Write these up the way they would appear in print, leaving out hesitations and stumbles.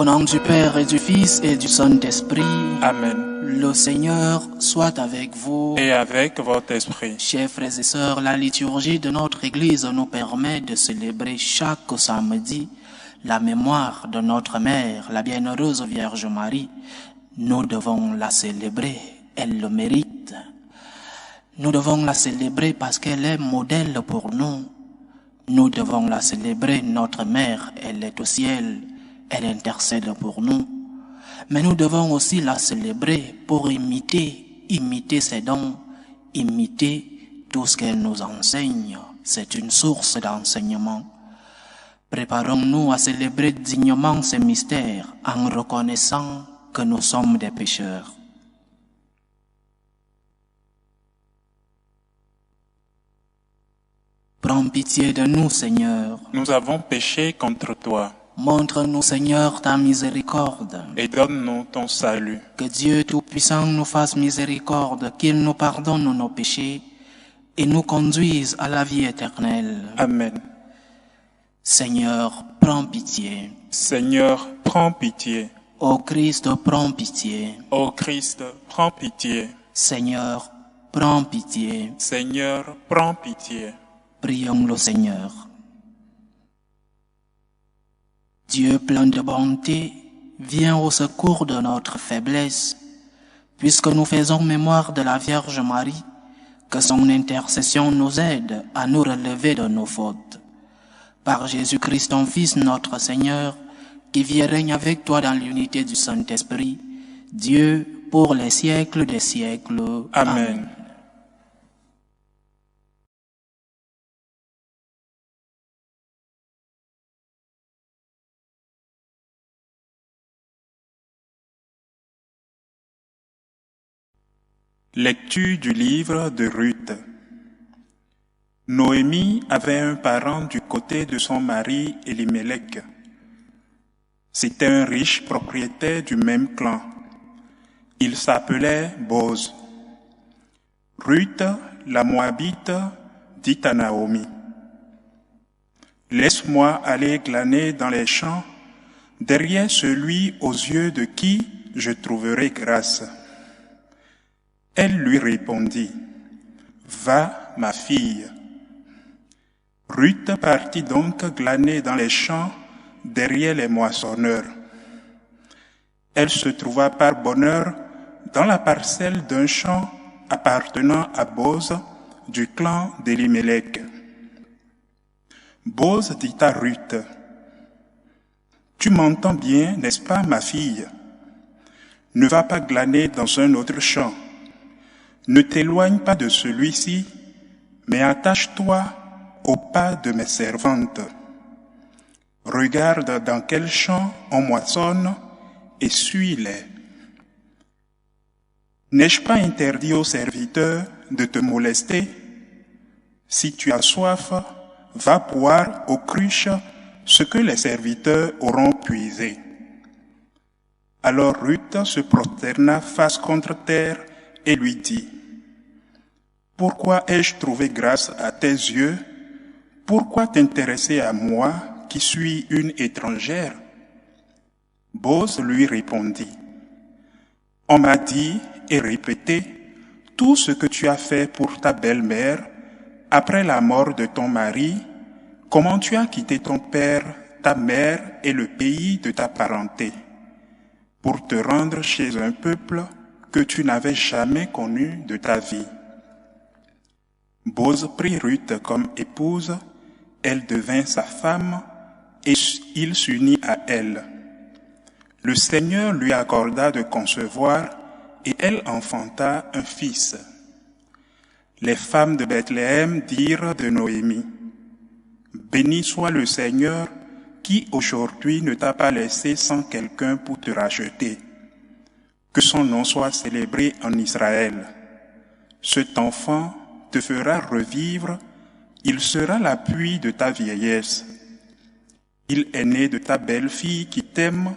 Au nom du Père et du Fils et du Saint-Esprit. Amen. Le Seigneur soit avec vous. Et avec votre esprit. Chers frères et sœurs, la liturgie de notre Église nous permet de célébrer chaque samedi la mémoire de notre Mère, la Bienheureuse Vierge Marie. Nous devons la célébrer, elle le mérite. Nous devons la célébrer parce qu'elle est modèle pour nous. Nous devons la célébrer, notre Mère, elle est au ciel, elle intercède pour nous. Mais nous devons aussi la célébrer pour imiter ses dons, imiter tout ce qu'elle nous enseigne. C'est une source d'enseignement. Préparons-nous à célébrer dignement ces mystères en reconnaissant que nous sommes des pécheurs. Prends pitié de nous, Seigneur. Nous avons péché contre toi. Montre-nous, Seigneur, ta miséricorde. Et donne-nous ton salut. Que Dieu Tout-Puissant nous fasse miséricorde, qu'il nous pardonne nos péchés et nous conduise à la vie éternelle. Amen. Seigneur, prends pitié. Seigneur, prends pitié. Ô Christ, prends pitié. Ô Christ, prends pitié. Seigneur, prends pitié. Seigneur, prends pitié. Prions le Seigneur. Dieu plein de bonté, viens au secours de notre faiblesse, puisque nous faisons mémoire de la Vierge Marie, que son intercession nous aide à nous relever de nos fautes. Par Jésus-Christ, ton Fils, notre Seigneur, qui vit et règne avec toi dans l'unité du Saint-Esprit, Dieu pour les siècles des siècles. Amen. Lecture du livre de Ruth. Noémie avait un parent du côté de son mari Elimelech. C'était un riche propriétaire du même clan. Il s'appelait Boz. Ruth, la Moabite, dit à Naomi, « Laisse-moi aller glaner dans les champs, derrière celui aux yeux de qui je trouverai grâce. » Elle lui répondit, « Va, ma fille. » Ruth partit donc glaner dans les champs derrière les moissonneurs. Elle se trouva par bonheur dans la parcelle d'un champ appartenant à Boz du clan d'Elimelech. Boz dit à Ruth, « Tu m'entends bien, n'est-ce pas, ma fille? Ne va pas glaner dans un autre champ. Ne t'éloigne pas de celui-ci, mais attache-toi au pas de mes servantes. Regarde dans quel champ on moissonne et suis-les. N'ai-je pas interdit aux serviteurs de te molester? Si tu as soif, va boire aux cruches ce que les serviteurs auront puisé. » Alors Ruth se prosterna face contre terre et lui dit, « Pourquoi ai-je trouvé grâce à tes yeux? Pourquoi t'intéresser à moi qui suis une étrangère? » Boz lui répondit, « On m'a dit et répété tout ce que tu as fait pour ta belle-mère après la mort de ton mari, comment tu as quitté ton père, ta mère et le pays de ta parenté, pour te rendre chez un peuple que tu n'avais jamais connu de ta vie. » Boz prit Ruth comme épouse, elle devint sa femme, et il s'unit à elle. Le Seigneur lui accorda de concevoir, et elle enfanta un fils. Les femmes de Bethléem dirent de Noémie, « Béni soit le Seigneur, qui aujourd'hui ne t'a pas laissé sans quelqu'un pour te racheter. Que son nom soit célébré en Israël. Cet enfant te fera revivre, il sera l'appui de ta vieillesse. Il est né de ta belle-fille qui t'aime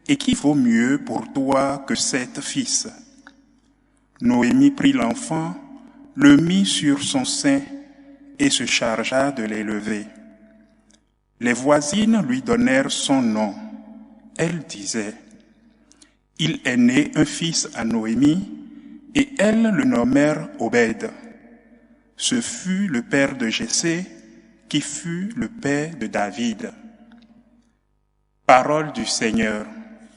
et qui vaut mieux pour toi que 7 fils. » Noémie prit l'enfant, le mit sur son sein et se chargea de l'élever. Les voisines lui donnèrent son nom. elle disait, « Il est né un fils à Noémie, et elles le nommèrent Obed. Ce fut le père de Jessé, qui fut le père de David. » Parole du Seigneur.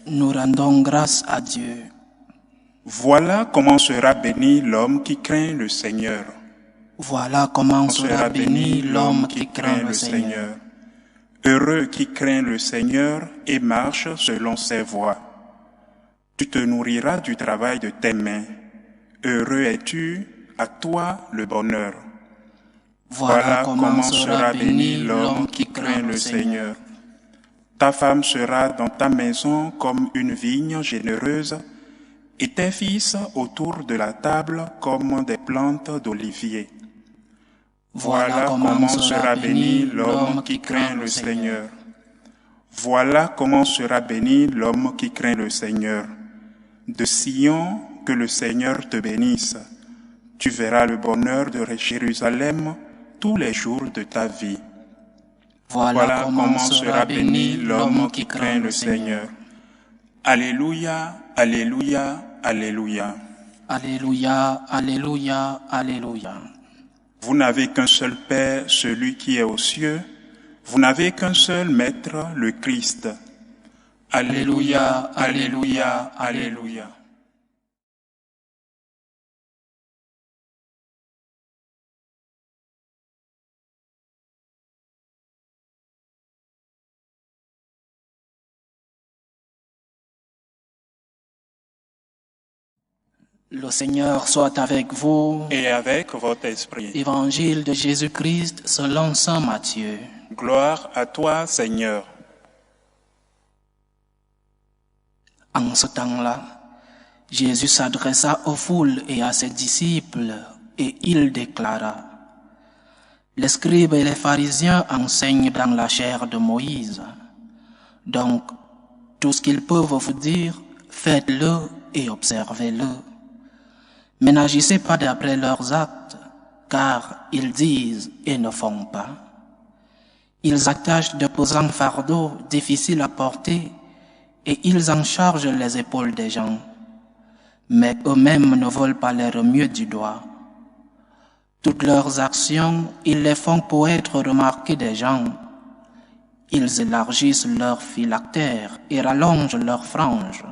Nous rendons grâce à Dieu. Voilà comment sera béni l'homme qui craint le Seigneur. Voilà comment sera béni l'homme qui craint le Seigneur. Heureux qui craint le Seigneur et marche selon ses voies. Tu te nourriras du travail de tes mains. Heureux es-tu, à toi le bonheur. Voilà comment sera béni l'homme qui craint le Seigneur. Ta femme sera dans ta maison comme une vigne généreuse, et tes fils autour de la table comme des plantes d'olivier. Voilà comment sera béni l'homme qui craint le Seigneur. Voilà comment sera béni l'homme qui craint le Seigneur. De Sion, que le Seigneur te bénisse. Tu verras le bonheur de Jérusalem tous les jours de ta vie. Voilà comment sera béni l'homme qui craint le Seigneur. Alléluia, alléluia, alléluia. Alléluia, alléluia, alléluia. Vous n'avez qu'un seul Père, celui qui est aux cieux. Vous n'avez qu'un seul Maître, le Christ. Alléluia, alléluia, alléluia. Le Seigneur soit avec vous. Et avec votre esprit. Évangile de Jésus-Christ selon saint Matthieu. Gloire à toi, Seigneur. En ce temps-là, Jésus s'adressa aux foules et à ses disciples, et il déclara, « Les scribes et les pharisiens enseignent dans la chair de Moïse. Donc, tout ce qu'ils peuvent vous dire, faites-le et observez-le. Mais n'agissez pas d'après leurs actes, car ils disent et ne font pas. Ils attachent de pesants fardeaux difficiles à porter et ils en chargent les épaules des gens. Mais eux-mêmes ne veulent pas les remuer du doigt. Toutes leurs actions, ils les font pour être remarqués des gens. Ils élargissent leurs phylactères et rallongent leurs franges.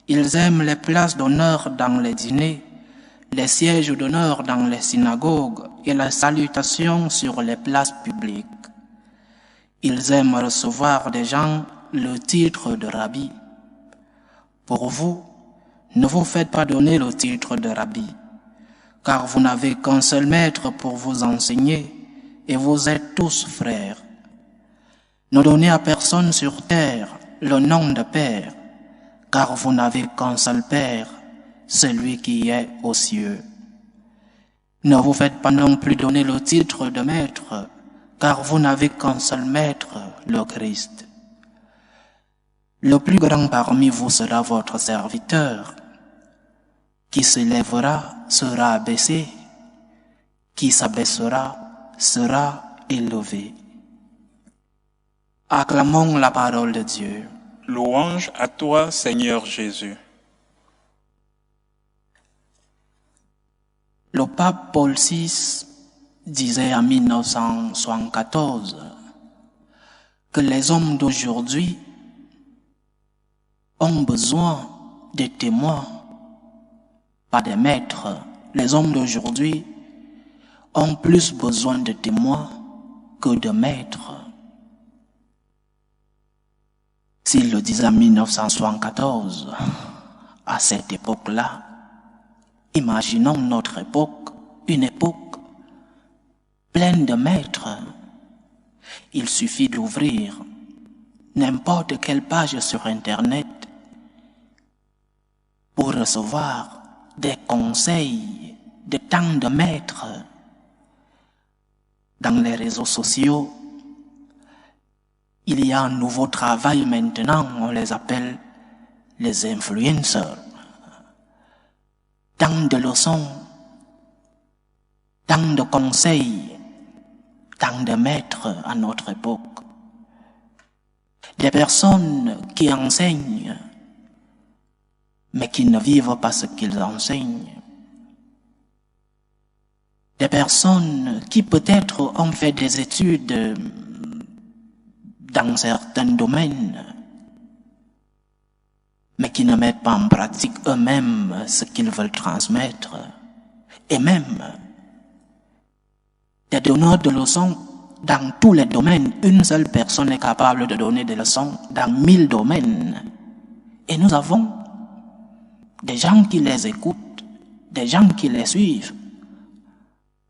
Ils aiment les places d'honneur dans les dîners, les sièges d'honneur dans les synagogues et la salutation sur les places publiques. Ils aiment recevoir des gens le titre de rabbi. Pour vous, ne vous faites pas donner le titre de rabbi, car vous n'avez qu'un seul maître pour vous enseigner et vous êtes tous frères. Ne donnez à personne sur terre le nom de Père, car vous n'avez qu'un seul Père, celui qui est aux cieux. Ne vous faites pas non plus donner le titre de Maître, car vous n'avez qu'un seul Maître, le Christ. Le plus grand parmi vous sera votre serviteur. Qui s'élèvera sera abaissé, qui s'abaissera sera élevé. Acclamons la parole de Dieu. Louange à toi, Seigneur Jésus. Le pape Paul VI disait en 1974 que les hommes d'aujourd'hui ont besoin de témoins, pas des maîtres. Les hommes d'aujourd'hui ont plus besoin de témoins que de maîtres. S'il le disait en 1974, à cette époque-là, imaginons notre époque, une époque pleine de maîtres. Il suffit d'ouvrir n'importe quelle page sur Internet pour recevoir des conseils de tant de maîtres. Dans les réseaux sociaux, il y a un nouveau travail maintenant, on les appelle les influencers. Tant de leçons, tant de conseils, tant de maîtres à notre époque. des personnes qui enseignent, mais qui ne vivent pas ce qu'ils enseignent, des personnes qui peut-être ont fait des études dans certains domaines, mais qui ne mettent pas en pratique eux-mêmes ce qu'ils veulent transmettre, et même des donneurs de leçons dans tous les domaines. Une seule personne est capable de donner des leçons dans 1000 domaines. Et nous avons des gens qui les écoutent, des gens qui les suivent.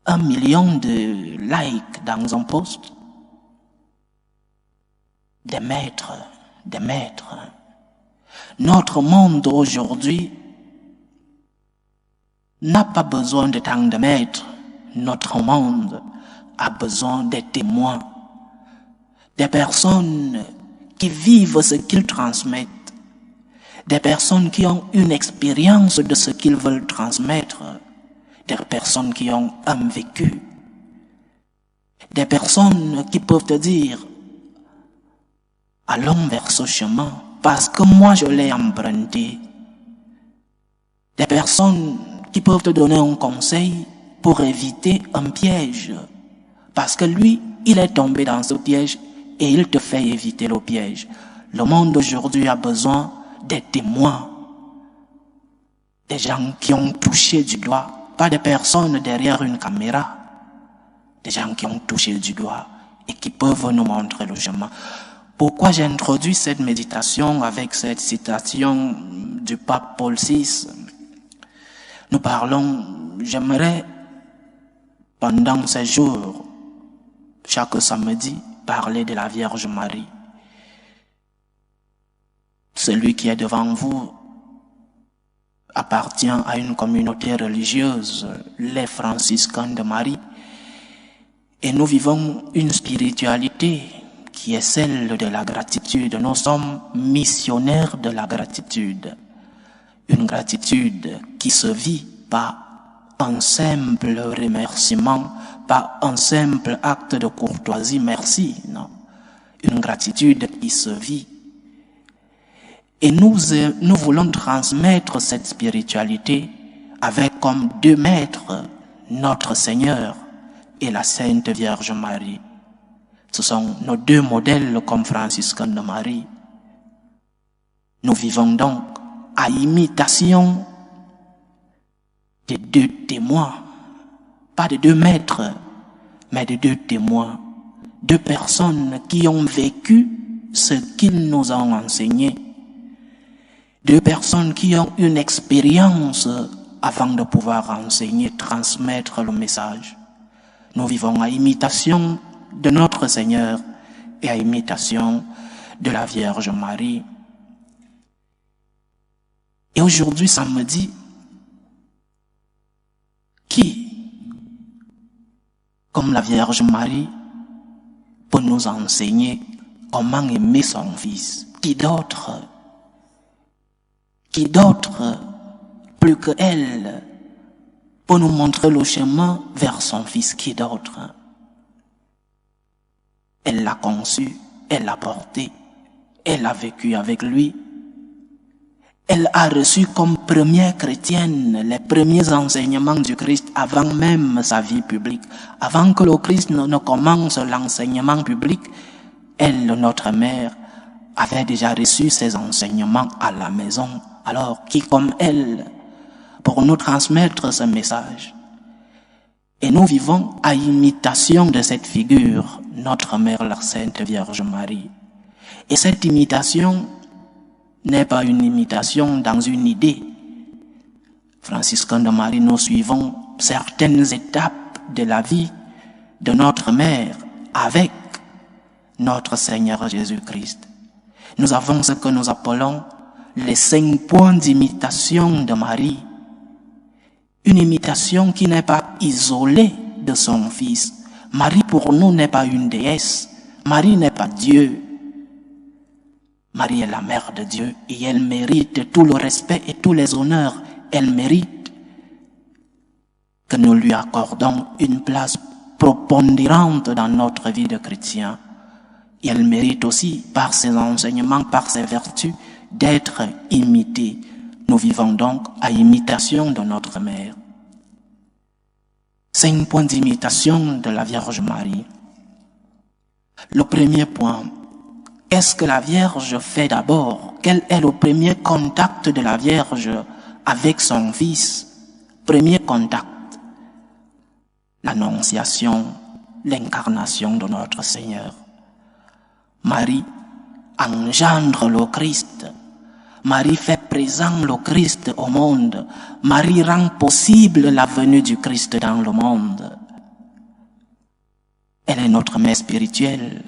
1 million de likes dans un post. Des maîtres. Notre monde aujourd'hui n'a pas besoin de tant de maîtres. Notre monde a besoin des témoins, des personnes qui vivent ce qu'ils transmettent, des personnes qui ont une expérience de ce qu'ils veulent transmettre, des personnes qui ont un vécu, des personnes qui peuvent te dire « Allons vers ce chemin parce que moi je l'ai emprunté », des personnes qui peuvent te donner un conseil pour éviter un piège. Parce que lui, il est tombé dans ce piège et il te fait éviter le piège. Le monde d'aujourd'hui a besoin des témoins. Des gens qui ont touché du doigt, pas des personnes derrière une caméra. Des gens qui ont touché du doigt et qui peuvent nous montrer le chemin. Pourquoi j'ai introduit cette méditation avec cette citation du pape Paul VI? Nous parlons, j'aimerais, pendant ces jours, chaque samedi, parler de la Vierge Marie. Celui qui est devant vous appartient à une communauté religieuse, les franciscains de Marie. Et nous vivons une spiritualité qui est celle de la gratitude. Nous sommes missionnaires de la gratitude. Une gratitude qui se vit par un simple remerciement, pas un simple acte de courtoisie, merci, non. Une gratitude qui se vit. Et nous voulons transmettre cette spiritualité avec comme 2 maîtres, notre Seigneur et la Sainte Vierge Marie. Ce sont nos 2 modèles comme franciscains de Marie. Nous vivons donc à imitation de 2 témoins, pas de 2 maîtres, mais de 2 témoins, 2 personnes qui ont vécu ce qu'ils nous ont enseigné, 2 personnes qui ont une expérience avant de pouvoir enseigner, transmettre le message. Nous vivons à imitation de notre Seigneur et à imitation de la Vierge Marie. Et aujourd'hui, samedi, qui, comme la Vierge Marie, peut nous enseigner comment aimer son Fils? Qui d'autre, plus que elle, peut nous montrer le chemin vers son Fils? Qui d'autre? Elle l'a conçu, elle l'a porté, elle a vécu avec lui. Elle a reçu comme première chrétienne les premiers enseignements du Christ avant même sa vie publique. Avant que le Christ ne commence l'enseignement public, elle, notre mère, avait déjà reçu ses enseignements à la maison. Alors, qui comme elle, pour nous transmettre ce message? Et nous vivons à imitation de cette figure, notre mère, la Sainte Vierge Marie. Et cette imitation n'est pas une imitation dans une idée. Franciscains de Marie, nous suivons certaines étapes de la vie de notre mère avec notre Seigneur Jésus-Christ. Nous avons ce que nous appelons les 5 points d'imitation de Marie. Une imitation qui n'est pas isolée de son Fils. Marie pour nous n'est pas une déesse. Marie n'est pas Dieu. Marie est la mère de Dieu et elle mérite tout le respect et tous les honneurs. Elle mérite que nous lui accordons une place prépondérante dans notre vie de chrétien. Elle mérite aussi, par ses enseignements, par ses vertus, d'être imitée. Nous vivons donc à imitation de notre mère. 5 points d'imitation de la Vierge Marie. Le premier point, qu'est-ce que la Vierge fait d'abord? Quel est le premier contact de la Vierge avec son Fils? Premier contact, l'annonciation, l'incarnation de notre Seigneur. Marie engendre le Christ. Marie fait présent le Christ au monde. Marie rend possible la venue du Christ dans le monde. Elle est notre mère spirituelle.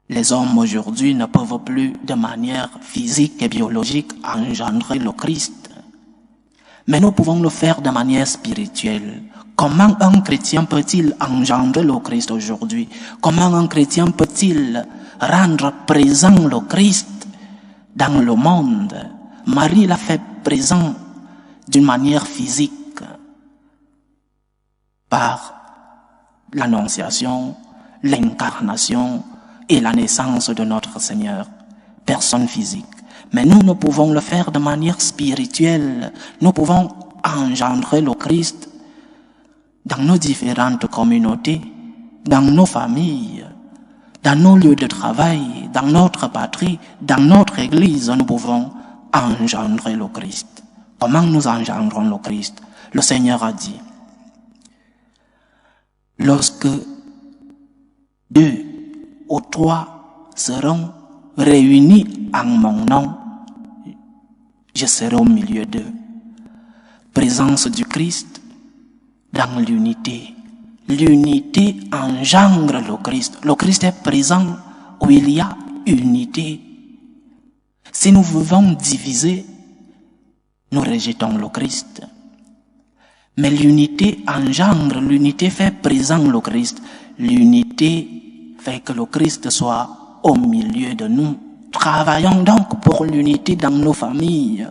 Les hommes aujourd'hui ne peuvent plus de manière physique et biologique engendrer le Christ. Mais nous pouvons le faire de manière spirituelle. Comment un chrétien peut-il engendrer le Christ aujourd'hui? Comment un chrétien peut-il rendre présent le Christ dans le monde? Marie l'a fait présent d'une manière physique par l'annonciation, l'incarnation et la naissance de notre Seigneur, personne physique. Mais nous pouvons le faire de manière spirituelle. Nous pouvons engendrer le Christ dans nos différentes communautés, dans nos familles, dans nos lieux de travail, dans notre patrie, dans notre église. Nous pouvons engendrer le Christ. Comment nous engendrons le Christ? Le Seigneur a dit, lorsque 2 ou 3 seront réunis en mon nom, je serai au milieu d'eux. Présence du Christ dans l'unité. L'unité engendre le Christ. Le Christ est présent où il y a unité. Si nous vivons divisés, nous rejetons le Christ. Mais l'unité engendre, l'unité fait présent le Christ. L'unité fait que le Christ soit au milieu de nous. Travaillons donc pour l'unité dans nos familles.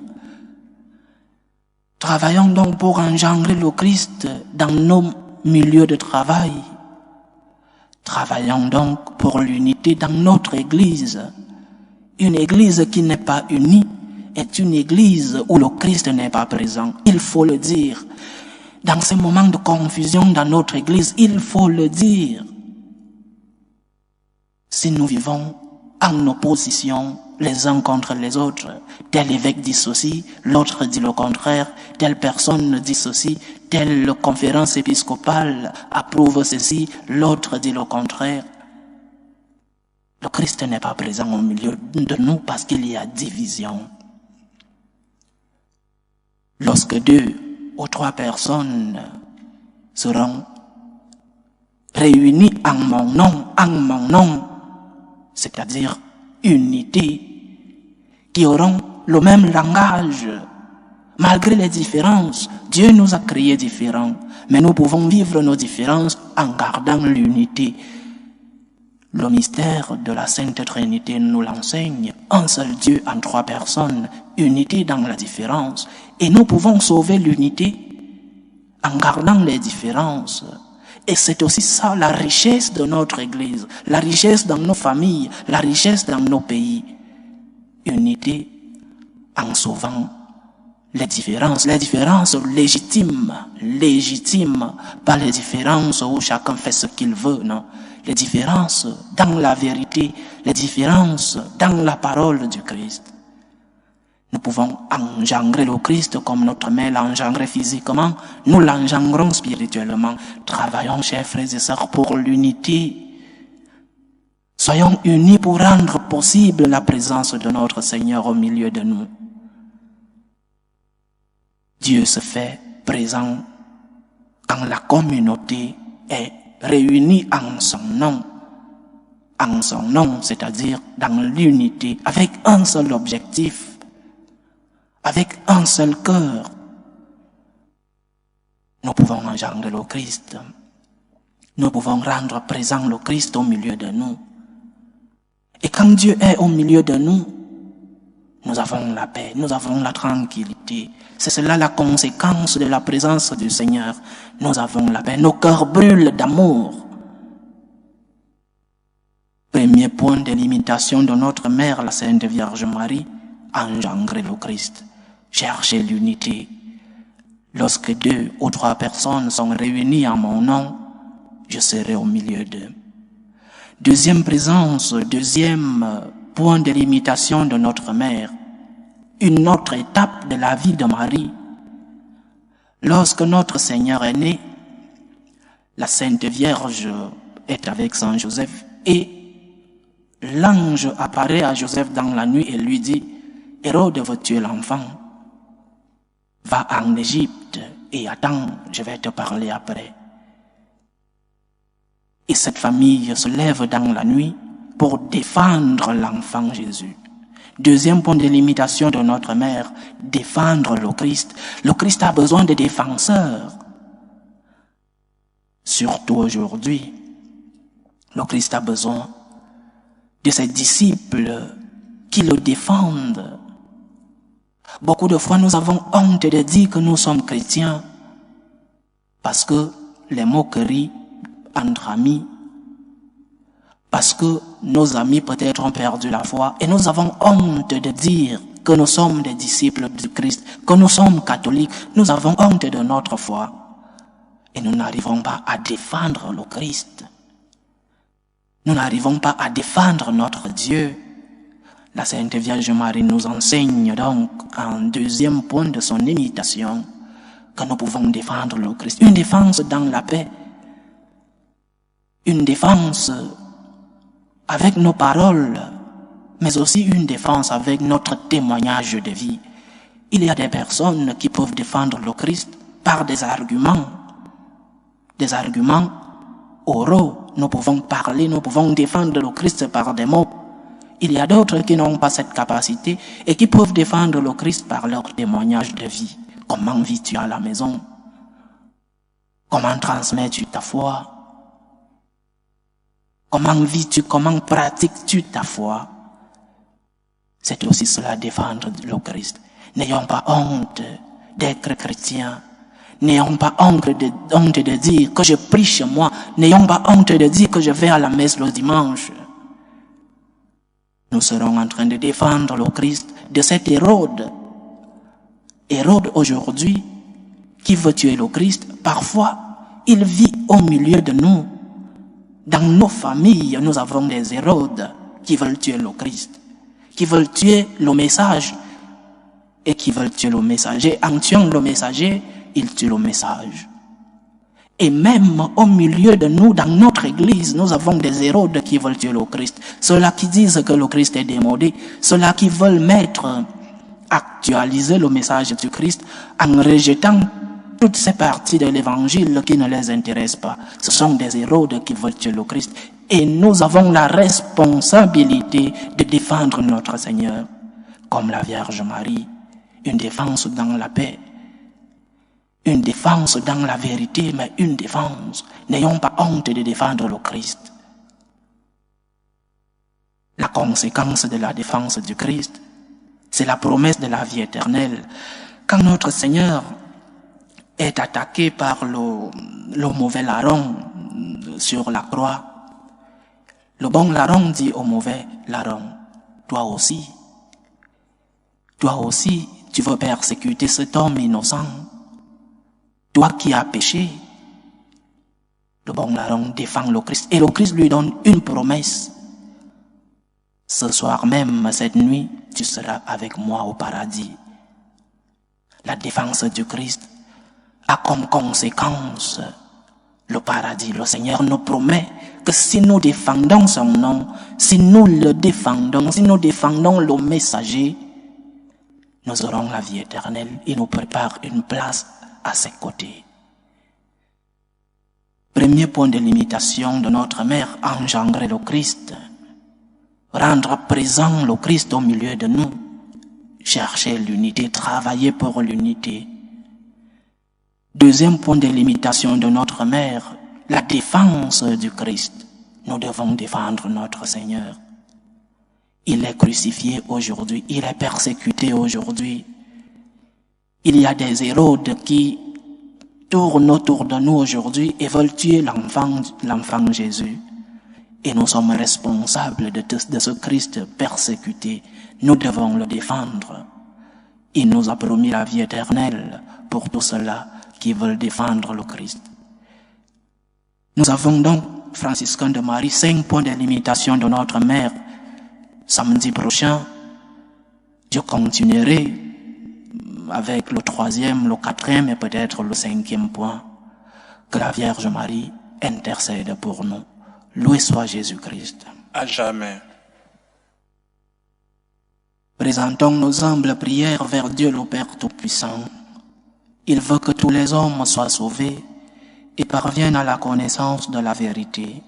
Travaillons donc pour engendrer le Christ dans nos milieux de travail. Travaillons donc pour l'unité dans notre église. Une église qui n'est pas unie est une église où le Christ n'est pas présent. Il faut le dire. Dans ces moments de confusion dans notre église, il faut le dire. Si nous vivons en opposition les uns contre les autres, tel évêque dit ceci, l'autre dit le contraire, telle personne dit ceci, telle conférence épiscopale approuve ceci, l'autre dit le contraire. Le Christ n'est pas présent au milieu de nous parce qu'il y a division. Lorsque 2 ou 3 personnes seront réunies en mon nom, c'est-à-dire unité, qui auront le même langage, malgré les différences. Dieu nous a créés différents, mais nous pouvons vivre nos différences en gardant l'unité. Le mystère de la Sainte Trinité nous l'enseigne. Un seul Dieu en 3 personnes, unité dans la différence. Et nous pouvons sauver l'unité en gardant les différences. Et c'est aussi ça la richesse de notre Église, la richesse dans nos familles, la richesse dans nos pays. Unité en sauvant les différences légitimes, pas les différences où chacun fait ce qu'il veut, non. Les différences dans la vérité, les différences dans la parole du Christ. Nous pouvons engendrer le Christ comme notre mère l'a engendré physiquement, nous l'engendrons spirituellement. Travaillons, chers frères et sœurs, pour l'unité. Soyons unis pour rendre possible la présence de notre Seigneur au milieu de nous. Dieu se fait présent quand la communauté est réunie en son nom, c'est-à-dire dans l'unité, avec un seul objectif, avec un seul cœur. Nous pouvons engendrer le Christ. Nous pouvons rendre présent le Christ au milieu de nous. Et quand Dieu est au milieu de nous, nous avons la paix, nous avons la tranquillité. C'est cela la conséquence de la présence du Seigneur. Nous avons la paix, nos cœurs brûlent d'amour. 1 Premier point de l'imitation de notre Mère, la Sainte Vierge Marie, engendrer le Christ, chercher l'unité. Lorsque 2 ou 3 personnes sont réunies en mon nom, je serai au milieu d'eux. Deuxième présence, deuxième point de l'imitation de notre Mère, une autre étape de la vie de Marie. Lorsque notre Seigneur est né, la Sainte Vierge est avec Saint Joseph et l'ange apparaît à Joseph dans la nuit et lui dit « Hérode veut tuer l'enfant. Va en Égypte et attends, je vais te parler après. » Et cette famille se lève dans la nuit pour défendre l'enfant Jésus. Deuxième point de l'imitation de notre Mère, défendre le Christ. Le Christ a besoin de défenseurs. Surtout aujourd'hui, le Christ a besoin de ses disciples qui le défendent. Beaucoup de fois, nous avons honte de dire que nous sommes chrétiens parce que les moqueries entre amis, parce que nos amis peut-être ont perdu la foi et nous avons honte de dire que nous sommes des disciples du Christ, que nous sommes catholiques, nous avons honte de notre foi et nous n'arrivons pas à défendre le Christ. Nous n'arrivons pas à défendre notre Dieu. La Sainte Vierge Marie nous enseigne donc en deuxième point de son imitation que nous pouvons défendre le Christ. Une défense dans la paix, une défense avec nos paroles, mais aussi une défense avec notre témoignage de vie. Il y a des personnes qui peuvent défendre le Christ par des arguments oraux. Nous pouvons parler, nous pouvons défendre le Christ par des mots. Il y a d'autres qui n'ont pas cette capacité et qui peuvent défendre le Christ par leur témoignage de vie. Comment vis-tu à la maison? Comment transmets-tu ta foi? Comment vis-tu, comment pratiques-tu ta foi? C'est aussi cela, défendre le Christ. N'ayons pas honte d'être chrétiens. N'ayons pas honte de dire que je prie chez moi. N'ayons pas honte de dire que je vais à la messe le dimanche. Nous serons en train de défendre le Christ de cet Hérode. Hérode aujourd'hui, qui veut tuer le Christ, parfois, il vit au milieu de nous. Dans nos familles, nous avons des Hérodes qui veulent tuer le Christ, qui veulent tuer le message et qui veulent tuer le messager. En tuant le messager, ils tuent le message. Et même au milieu de nous, dans notre église, nous avons des Hérodes qui veulent tuer le Christ. Ceux-là qui disent que le Christ est démodé, ceux-là qui veulent actualiser le message du Christ en rejetant toutes ces parties de l'évangile qui ne les intéressent pas. Ce sont des Hérodes qui veulent tuer le Christ. Et nous avons la responsabilité de défendre notre Seigneur, comme la Vierge Marie, une défense dans la paix, une défense dans la vérité, mais une défense. N'ayons pas honte de défendre le Christ. La conséquence de la défense du Christ, c'est la promesse de la vie éternelle. Quand notre Seigneur est attaqué par le mauvais larron sur la croix, le bon larron dit au mauvais larron, toi aussi, tu veux persécuter cet homme innocent, toi qui as péché. Le bon larron défend le Christ et le Christ lui donne une promesse. Ce soir même, cette nuit, tu seras avec moi au paradis. La défense du Christ a comme conséquence le paradis. Le Seigneur nous promet que si nous défendons son nom, si nous le défendons, si nous défendons le messager, nous aurons la vie éternelle. Il nous prépare une place à ses côtés. Premier point de l'imitation de notre Mère, engendrer le Christ, rendre présent le Christ au milieu de nous, chercher l'unité, travailler pour l'unité. Deuxième point de l'imitation de notre Mère, la défense du Christ. Nous devons défendre notre Seigneur. Il est crucifié aujourd'hui, il est persécuté aujourd'hui. Il y a des Hérodes qui tournent autour de nous aujourd'hui et veulent tuer l'enfant Jésus. et nous sommes responsables de ce Christ persécuté. Nous devons le défendre. Il nous a promis la vie éternelle pour tous ceux-là qui veulent défendre le Christ. Nous avons donc, franciscains de Marie, 5 points de limitation de notre mère. Samedi prochain, je continuerai avec le 3e, le 4e et peut-être le 5e point. Que la Vierge Marie intercède pour nous. Loué soit Jésus-Christ. À jamais. Présentons nos humbles prières vers Dieu le Père Tout-Puissant. Il veut que tous les hommes soient sauvés et parviennent à la connaissance de la vérité.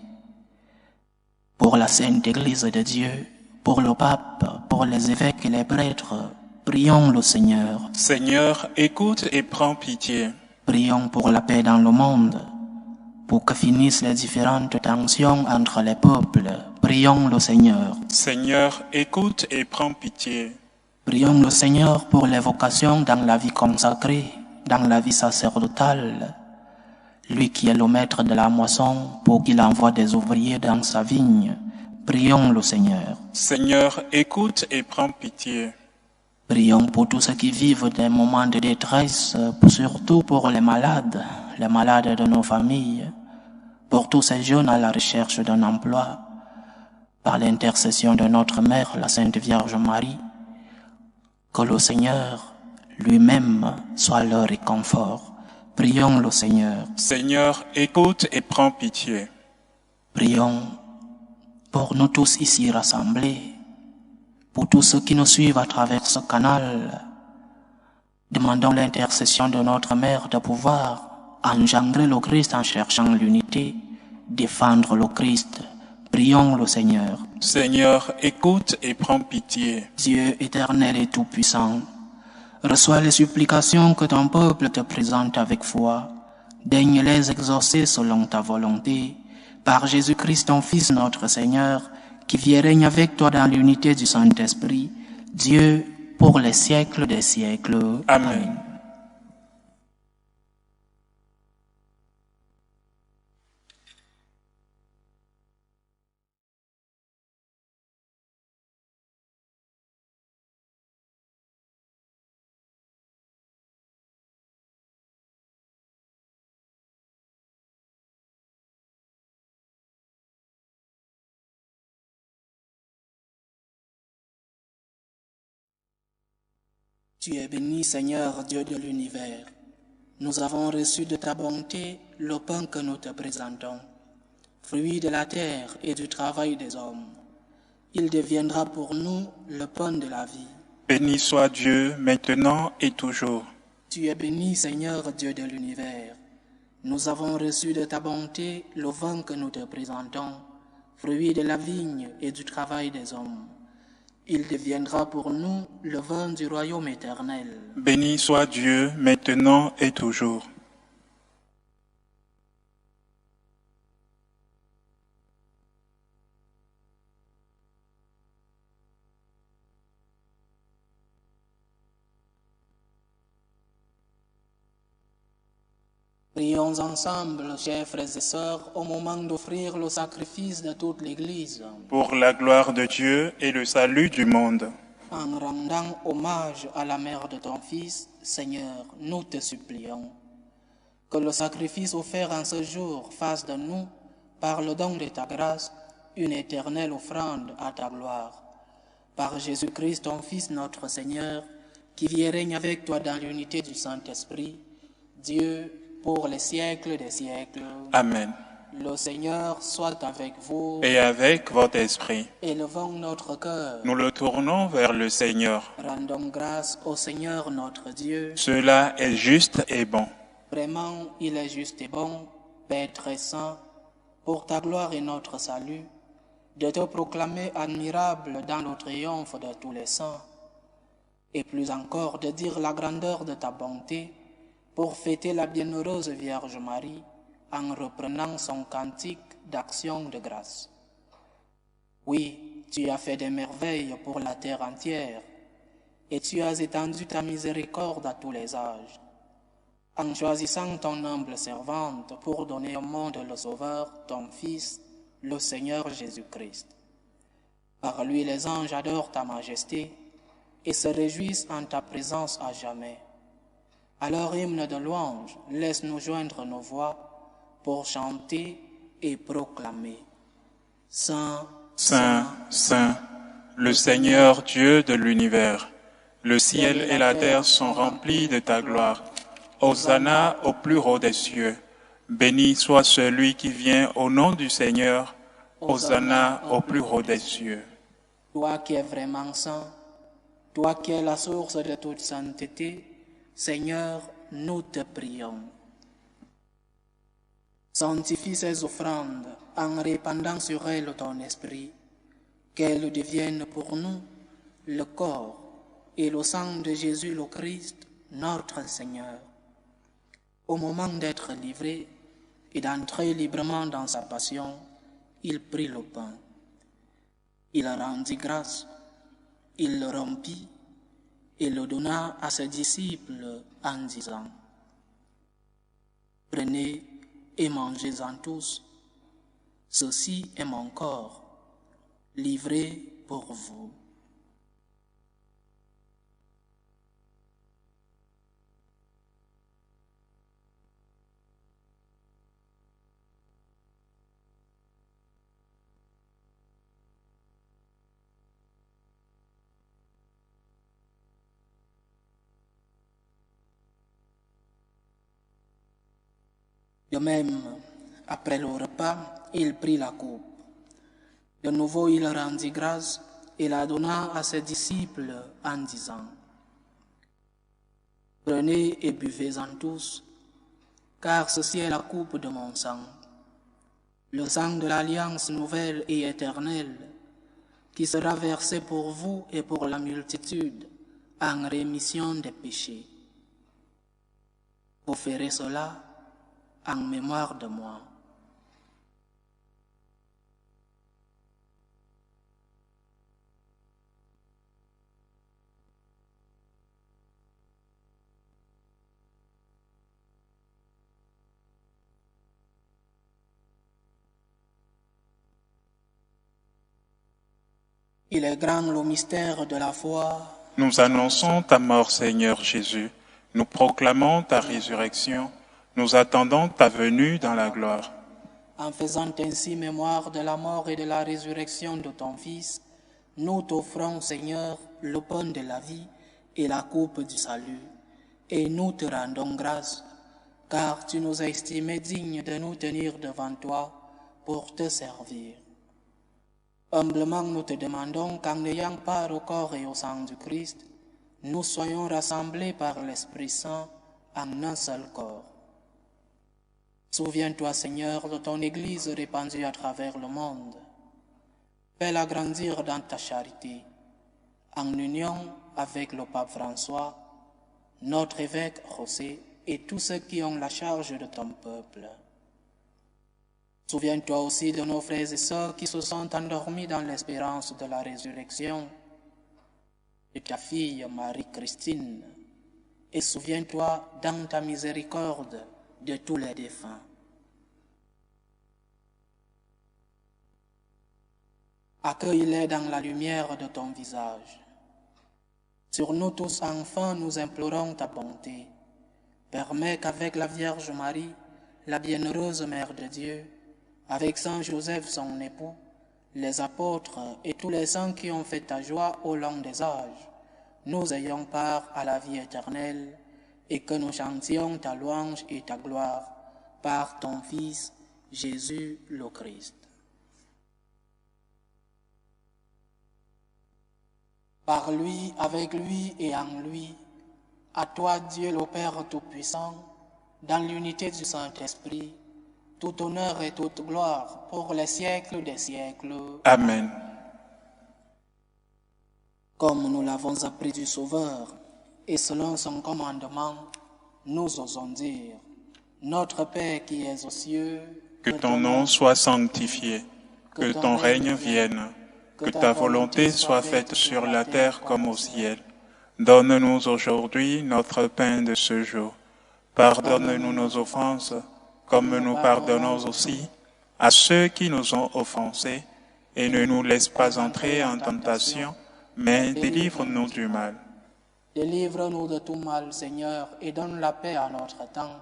Pour la Sainte Église de Dieu, pour le pape, pour les évêques et les prêtres, prions le Seigneur. Seigneur, écoute et prends pitié. Prions pour la paix dans le monde, pour que finissent les différentes tensions entre les peuples. Prions le Seigneur. Seigneur, écoute et prends pitié. Prions le Seigneur pour les vocations dans la vie consacrée, dans la vie sacerdotale. Lui qui est le maître de la moisson, pour qu'il envoie des ouvriers dans sa vigne. Prions le Seigneur. Seigneur, écoute et prends pitié. Prions pour tous ceux qui vivent des moments de détresse, surtout pour les malades de nos familles, pour tous ces jeunes à la recherche d'un emploi, par l'intercession de notre Mère, la Sainte Vierge Marie, que le Seigneur lui-même soit leur réconfort. Prions le Seigneur. Seigneur, écoute et prends pitié. Prions pour nous tous ici rassemblés, pour tous ceux qui nous suivent à travers ce canal. Demandons l'intercession de notre Mère de pouvoir engendrer le Christ en cherchant l'unité, défendre le Christ. Prions le Seigneur. Seigneur, écoute et prends pitié. Dieu éternel et tout-puissant, reçois les supplications que ton peuple te présente avec foi. Daigne les exaucer selon ta volonté, par Jésus-Christ ton Fils notre Seigneur, qui vit et règne avec toi dans l'unité du Saint-Esprit, Dieu pour les siècles des siècles. Amen. Tu es béni, Seigneur, Dieu de l'univers. Nous avons reçu de ta bonté le pain que nous te présentons, fruit de la terre et du travail des hommes. Il deviendra pour nous le pain de la vie. Béni soit Dieu, maintenant et toujours. Tu es béni, Seigneur, Dieu de l'univers. Nous avons reçu de ta bonté le vin que nous te présentons, fruit de la vigne et du travail des hommes. Il deviendra pour nous le vin du royaume éternel. Béni soit Dieu, maintenant et toujours. Prions ensemble, chers frères et sœurs, au moment d'offrir le sacrifice de toute l'Église. Pour la gloire de Dieu et le salut du monde. En rendant hommage à la mère de ton Fils, Seigneur, nous te supplions. Que le sacrifice offert en ce jour fasse de nous, par le don de ta grâce, une éternelle offrande à ta gloire. Par Jésus-Christ, ton Fils, notre Seigneur, qui vit et règne avec toi dans l'unité du Saint-Esprit, Dieu, pour les siècles des siècles. Amen. Le Seigneur soit avec vous. Et avec votre esprit. Élevons notre cœur. Nous le tournons vers le Seigneur. Rendons grâce au Seigneur notre Dieu. Cela est juste et bon. Vraiment, il est juste et bon, Père très saint, pour ta gloire et notre salut, de te proclamer admirable dans le triomphe de tous les saints, et plus encore de dire la grandeur de ta bonté, pour fêter la bienheureuse Vierge Marie, en reprenant son cantique d'action de grâce. Oui, tu as fait des merveilles pour la terre entière, et tu as étendu ta miséricorde à tous les âges. En choisissant ton humble servante pour donner au monde le Sauveur, ton Fils, le Seigneur Jésus-Christ. Par lui les anges adorent ta majesté et se réjouissent en ta présence à jamais. À leur hymne de louange, laisse-nous joindre nos voix pour chanter et proclamer. Saint, Saint, Saint, le Seigneur Dieu de l'univers, le ciel et la terre sont remplis de ta gloire. Hosanna au plus haut des cieux. Béni soit celui qui vient au nom du Seigneur. Hosanna au plus haut des cieux. Toi qui es vraiment saint, toi qui es la source de toute sainteté, Seigneur, nous te prions. Sanctifie ces offrandes en répandant sur elles ton esprit, qu'elles deviennent pour nous le corps et le sang de Jésus le Christ, notre Seigneur. Au moment d'être livré et d'entrer librement dans sa passion, il prit le pain. Il rendit grâce, il le rompit et le donna à ses disciples en disant : « Prenez et mangez-en tous, ceci est mon corps, livré pour vous. » De même, après le repas, il prit la coupe. De nouveau, il rendit grâce et la donna à ses disciples en disant : « Prenez et buvez-en tous, car ceci est la coupe de mon sang, le sang de l'alliance nouvelle et éternelle, qui sera versé pour vous et pour la multitude en rémission des péchés. Vous ferez cela en mémoire de moi. » Il est grand le mystère de la foi. Nous annonçons ta mort, Seigneur Jésus. Nous proclamons ta résurrection. Nous attendons ta venue dans la gloire. En faisant ainsi mémoire de la mort et de la résurrection de ton Fils, nous t'offrons, Seigneur, le pain de la vie et la coupe du salut. Et nous te rendons grâce, car tu nous as estimés dignes de nous tenir devant toi pour te servir. Humblement, nous te demandons qu'en ayant part au corps et au sang du Christ, nous soyons rassemblés par l'Esprit Saint en un seul corps. Souviens-toi, Seigneur, de ton Église répandue à travers le monde. Fais-la grandir dans ta charité, en union avec le pape François, notre évêque José et tous ceux qui ont la charge de ton peuple. Souviens-toi aussi de nos frères et sœurs qui se sont endormis dans l'espérance de la résurrection, de ta fille Marie-Christine, et souviens-toi dans ta miséricorde de tous les défunts. Accueille-les dans la lumière de ton visage. Sur nous tous, enfants, nous implorons ta bonté. Permets qu'avec la Vierge Marie, la bienheureuse Mère de Dieu, avec Saint Joseph son époux, les apôtres et tous les saints qui ont fait ta joie au long des âges, nous ayons part à la vie éternelle et que nous chantions ta louange et ta gloire par ton Fils, Jésus le Christ. Par lui, avec lui et en lui, à toi Dieu le Père Tout-Puissant, dans l'unité du Saint-Esprit, tout honneur et toute gloire pour les siècles des siècles. Amen. Comme nous l'avons appris du Sauveur, et selon son commandement, nous osons dire : Notre Père qui es aux cieux, que ton nom soit sanctifié, que ton règne vienne, que ta volonté soit faite sur la terre comme au ciel. Donne-nous aujourd'hui notre pain de ce jour. Pardonne-nous nos offenses, comme nous pardonnons aussi à ceux qui nous ont offensés, et ne nous laisse pas entrer en tentation, mais délivre-nous du mal. Délivre-nous de tout mal, Seigneur, et donne la paix à notre temps.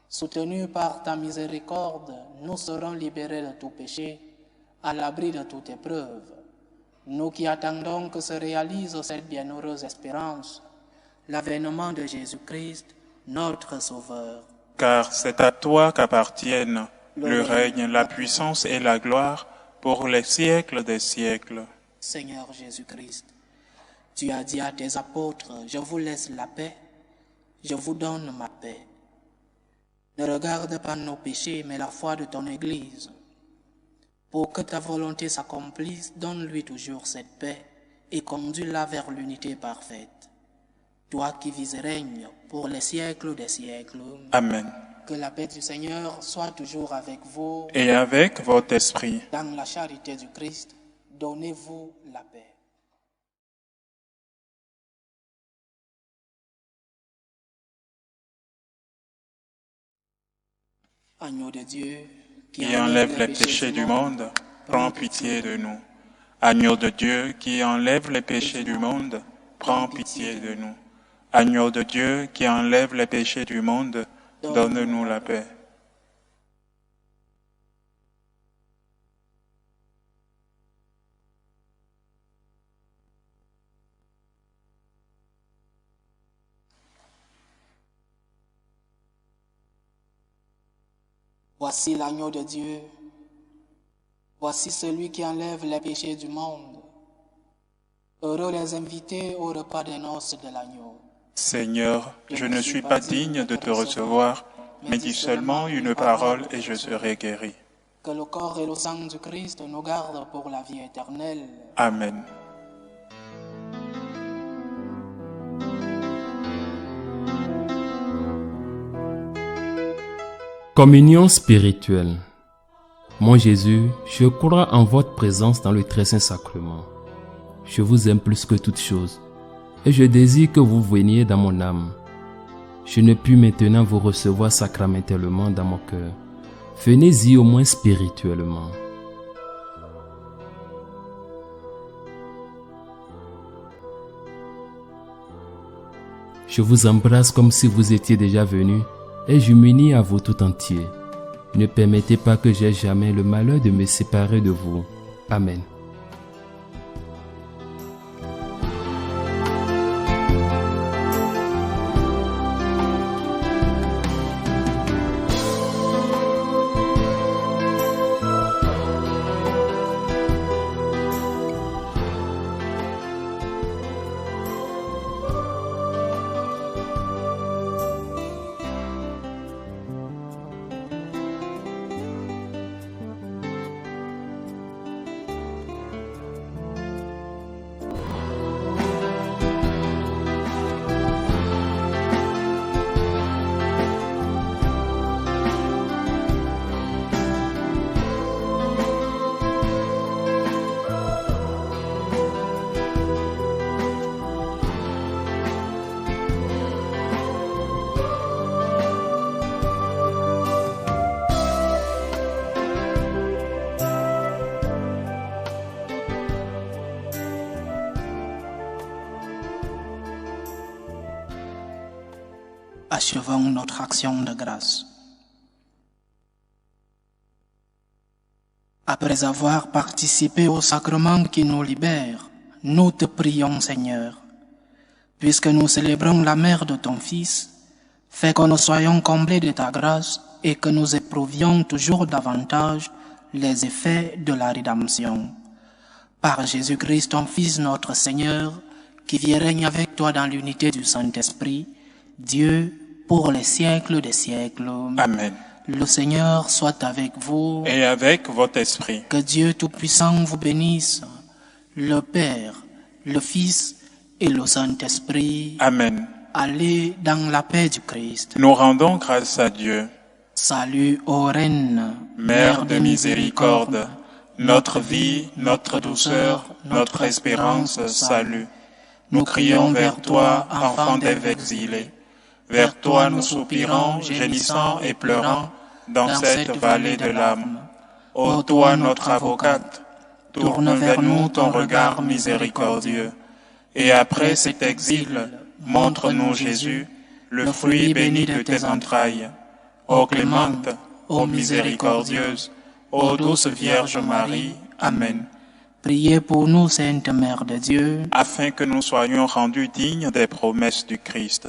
Soutenus par ta miséricorde, nous serons libérés de tout péché, à l'abri de toute épreuve. Nous qui attendons que se réalise cette bienheureuse espérance, l'avènement de Jésus-Christ, notre Sauveur. Car c'est à toi qu'appartiennent le règne, la puissance et la gloire pour les siècles des siècles. Seigneur Jésus-Christ, tu as dit à tes apôtres, je vous laisse la paix, je vous donne ma paix. Ne regarde pas nos péchés, mais la foi de ton Église. Pour que ta volonté s'accomplisse, donne-lui toujours cette paix et conduis-la vers l'unité parfaite. Toi qui vis et règnes pour les siècles des siècles. Amen. Que la paix du Seigneur soit toujours avec vous. Et avec votre esprit. Dans la charité du Christ, donnez-vous la paix. Agneau de Dieu, qui enlève les péchés du monde, prends pitié de nous. Agneau de Dieu, qui enlève les péchés du monde, prends pitié de nous. Agneau de Dieu, qui enlève les péchés du monde, donne-nous la paix. Voici l'agneau de Dieu. Voici celui qui enlève les péchés du monde. Heureux les invités au repas des noces de l'agneau. Seigneur, je ne suis pas digne de te recevoir, mais dis seulement une parole et je serai guéri. Que le corps et le sang du Christ nous gardent pour la vie éternelle. Amen. Communion spirituelle. Mon Jésus, je crois en votre présence dans le très saint sacrement. Je vous aime plus que toute chose, et je désire que vous veniez dans mon âme. Je ne puis maintenant vous recevoir sacramentellement dans mon cœur. Venez-y au moins spirituellement. Je vous embrasse comme si vous étiez déjà venu, et je m'unis à vous tout entier. Ne permettez pas que j'aie jamais le malheur de me séparer de vous. Amen. Achevons notre action de grâce. Après avoir participé au sacrement qui nous libère, nous te prions, Seigneur, puisque nous célébrons la mère de ton Fils, fais que nous soyons comblés de ta grâce et que nous éprouvions toujours davantage les effets de la rédemption. Par Jésus-Christ, ton Fils, notre Seigneur, qui vit et règne avec toi dans l'unité du Saint-Esprit, Dieu, pour les siècles des siècles. Amen. Le Seigneur soit avec vous. Et avec votre esprit. Que Dieu Tout-Puissant vous bénisse, le Père, le Fils et le Saint-Esprit. Amen. Allez dans la paix du Christ. Nous rendons grâce à Dieu. Salut, ô Reine, Mère de miséricorde, notre vie, notre douceur, notre espérance, salut. Nous crions vers toi, enfant d'Ève exilés. Vers toi nous soupirons, gémissant et pleurant, dans cette vallée de larmes. Ô toi notre avocate, tourne vers nous ton regard miséricordieux, et après cet exil, montre-nous Jésus, le fruit béni de tes entrailles. Ô clémente, ô miséricordieuse, ô douce Vierge Marie. Amen. Priez pour nous, Sainte Mère de Dieu, Afin que nous soyons rendus dignes des promesses du Christ.